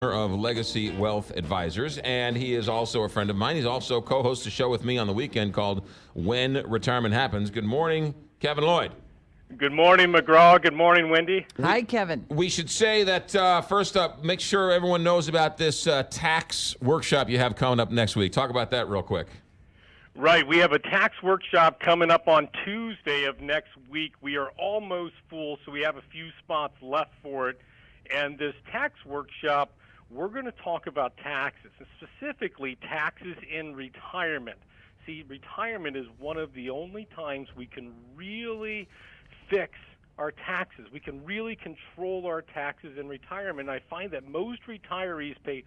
Of Legacy Wealth Advisors, and he is also a friend of mine. He's also co-hosts a show with me on the weekend called When Retirement Happens. Good morning, Kevin Lloyd. Good morning, McGraw. Good morning, Wendy. Hi, Kevin. We should say that first up, make sure everyone knows about this tax workshop you have coming up next week. Talk about that real quick. Right. We have a tax workshop coming up on Tuesday of next week. We are almost full, so we have a few spots left for it. And this tax workshop, we're going to talk about taxes, and specifically taxes in retirement. See, retirement is one of the only times we can really fix our taxes. We can really control our taxes in retirement. I find that most retirees pay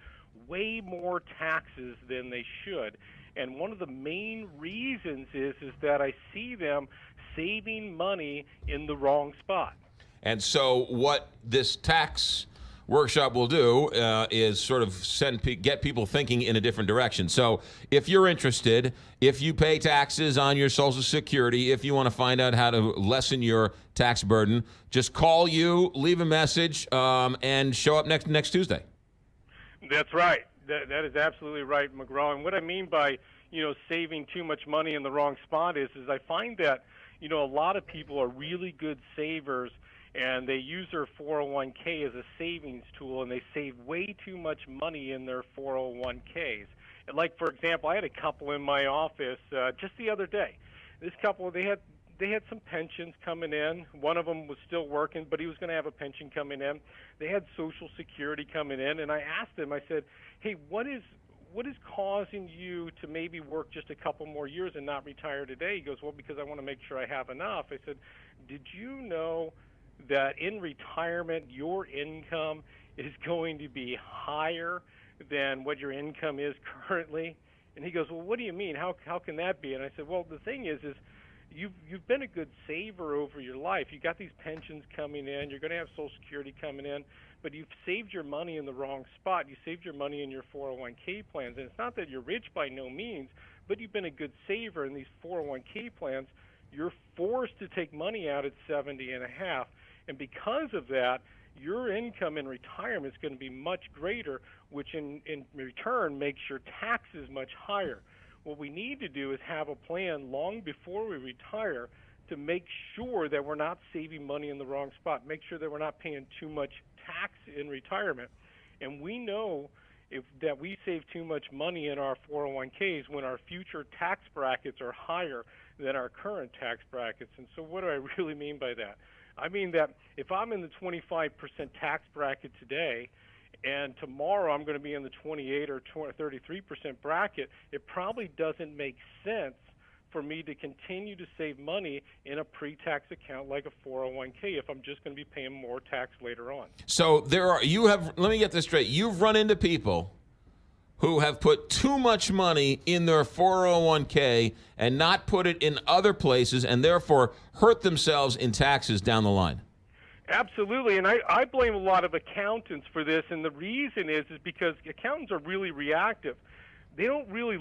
way more taxes than they should. And one of the main reasons is that I see them saving money in the wrong spot. And so what this tax workshop will do is sort of get people thinking in a different direction. So if you're interested, if you pay taxes on your Social Security, if you want to find out how to lessen your tax burden, just call you, leave a message, and show up next Tuesday. That's right. That is absolutely right, McGraw. And what I mean by, saving too much money in the wrong spot is I find that, a lot of people are really good savers, and they use their 401k as a savings tool, and they save way too much money in their 401ks. And like, for example, I had a couple in my office just the other day. This couple, they had some pensions coming in. One of them was still working, but he was going to have a pension coming in. They had Social Security coming in, and I asked them, I said, hey, what is causing you to maybe work just a couple more years and not retire today? He goes, well, because I want to make sure I have enough. I said, did you know that in retirement your income is going to be higher than what your income is currently? And he goes, well, what do you mean? How can that be? And I said, well, the thing is you've been a good saver over your life. You got these pensions coming in. You're going to have Social Security coming in, but you've saved your money in the wrong spot. You saved your money in your 401k plans. And it's not that you're rich by no means, but you've been a good saver in these 401k plans. You're forced to take money out at 70 and a half. And because of that, your income in retirement is going to be much greater, which in return makes your taxes much higher. What we need to do is have a plan long before we retire to make sure that we're not saving money in the wrong spot, make sure that we're not paying too much tax in retirement. And we know that we save too much money in our 401ks when our future tax brackets are higher than our current tax brackets. And so what do I really mean by that? I mean that if I'm in the 25% tax bracket today, and tomorrow I'm going to be in the 28 or 33% bracket, it probably doesn't make sense for me to continue to save money in a pre-tax account like a 401k if I'm just going to be paying more tax later on. So let me get this straight. You've run into people who have put too much money in their 401k and not put it in other places and therefore hurt themselves in taxes down the line. Absolutely, and I blame a lot of accountants for this, and the reason is because accountants are really reactive. They don't really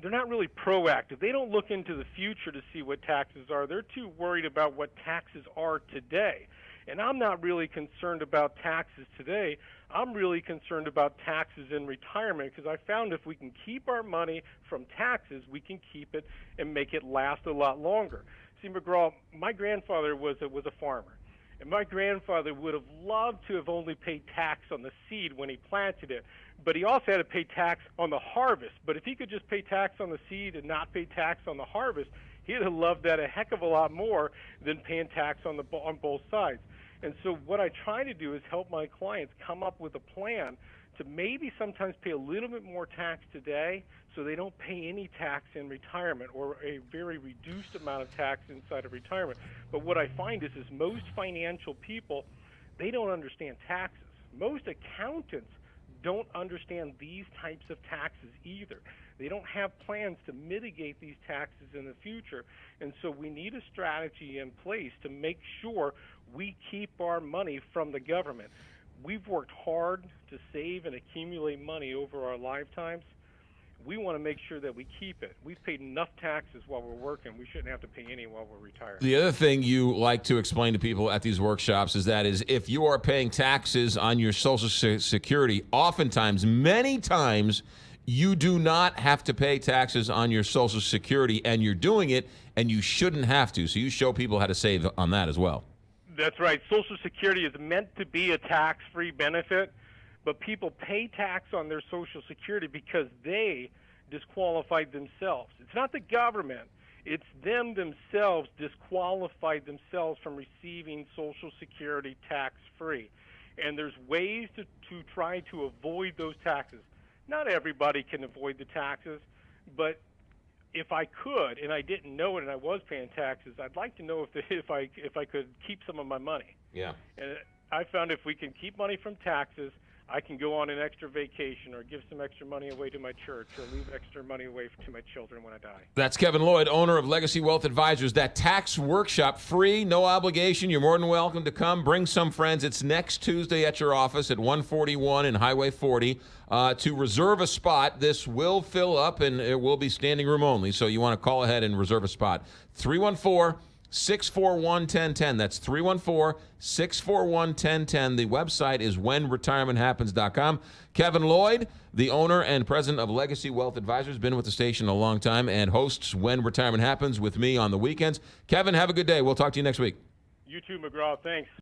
they're not really proactive. They don't look into the future to see what taxes are. They're too worried about what taxes are today. And I'm not really concerned about taxes today. I'm really concerned about taxes in retirement because I found if we can keep our money from taxes, we can keep it and make it last a lot longer. See, McGraw, my grandfather was a farmer. And my grandfather would have loved to have only paid tax on the seed when he planted it, but he also had to pay tax on the harvest. But if he could just pay tax on the seed and not pay tax on the harvest, he'd have loved that a heck of a lot more than paying tax on both sides. And so what I try to do is help my clients come up with a plan to maybe sometimes pay a little bit more tax today so they don't pay any tax in retirement or a very reduced amount of tax inside of retirement. But what I find is most financial people, they don't understand taxes. Most accountants don't understand these types of taxes either. They don't have plans to mitigate these taxes in the future. And so we need a strategy in place to make sure we keep our money from the government. We've worked hard to save and accumulate money over our lifetimes. We want to make sure that we keep it. We've paid enough taxes while we're working. We shouldn't have to pay any while we're retired. The other thing you like to explain to people at these workshops is if you are paying taxes on your Social Security, oftentimes, many times, you do not have to pay taxes on your Social Security, and you're doing it, and you shouldn't have to. So you show people how to save on that as well. That's right. Social Security is meant to be a tax-free benefit, but people pay tax on their Social Security because they disqualified themselves. It's not the government. It's them themselves disqualified themselves from receiving Social Security tax-free. And there's ways to try to avoid those taxes. Not everybody can avoid the taxes, but if I could, and I didn't know it, and I was paying taxes, I'd like to know if I could keep some of my money. Yeah. And I found if we can keep money from taxes, I can go on an extra vacation or give some extra money away to my church or leave extra money away to my children when I die. That's Kevin Lloyd, owner of Legacy Wealth Advisors. That tax workshop, free, no obligation. You're more than welcome to come. Bring some friends. It's next Tuesday at your office at 141 and Highway 40. To reserve a spot, this will fill up, and it will be standing room only. So you want to call ahead and reserve a spot. 314-641-1010. That's 314-641-1010. The website is whenretirementhappens.com. Kevin Lloyd, the owner and president of Legacy Wealth Advisors, been with the station a long time and hosts When Retirement Happens with me on the weekends. Kevin, have a good day. We'll talk to you next week. You too, McGraw. Thanks.